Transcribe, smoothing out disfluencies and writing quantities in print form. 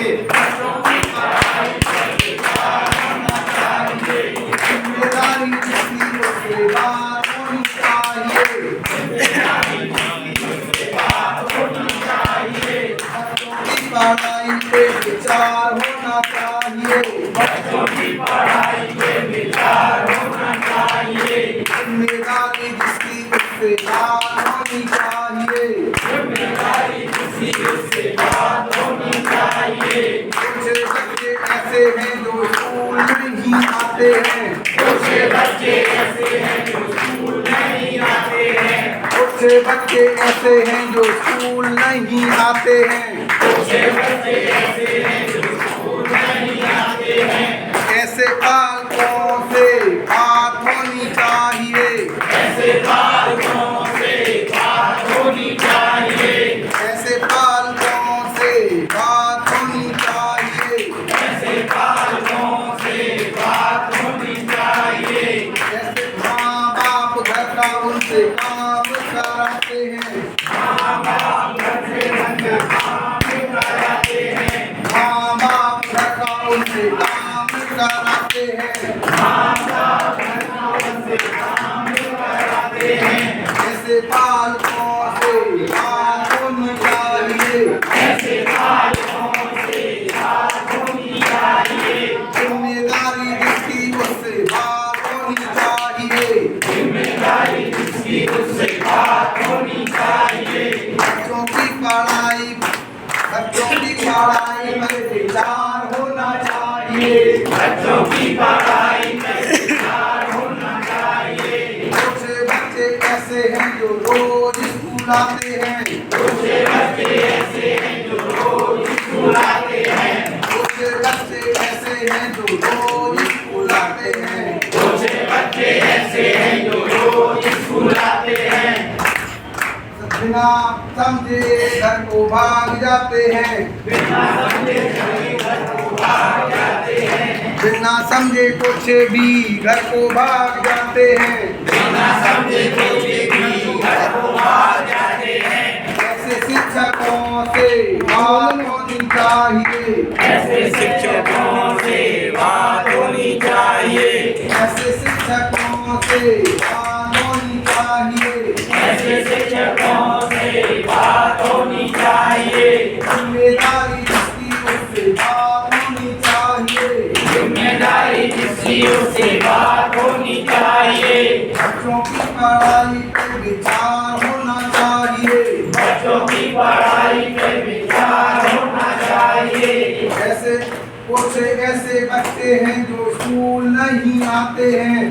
जिम्मेदारी जिसकी उससे बात होनी चाहिए। बच्चों की पढ़ाई पे विचार होना चाहिए। जिम्मेदारी जिसकी उससे बात होनी चाहिए। कुछ बच्चे ऐसे हैं जो स्कूल नहीं आते हैं। कुछ बच्चे ऐसे हैं जो स्कूल नहीं आते हैं। ऐसे पालकों से बात होनी चाहिए। ऐसे पालकों से बात होनी चाहिए। ऐसे माँ बाप घर का उनसे काम कराते हैं। माँ बाप घर का उनसे काम कराते हैं। ऐसे पालकों से बात होनी चाहिए। जिम्मेदारी जिसकी उससे बात होनी चाहिए। बच्चों की पढ़ाई पर विचार होना चाहिए। कुछ बच्चे ऐसे हैं जो रोज स्कूल आते हैं। कुछ बच्चे ऐसे हैं जो रोज स्कूल आते हैं। बिना समझे घर को भाग जाते हैं। बिना समझे कुछ भी घर को भाग जाते हैं। ऐसे शिक्षकों से बात होनी चाहिए। ऐसे शिक्षकों से बात होनी चाहिए। जिम्मेदारी जिसकी उससे बात होनी चाहिए। बच्चों की पढ़ाई पे विचार होना चाहिए। कुछ ऐसे बच्चे हैं जो स्कूल नहीं आते हैं।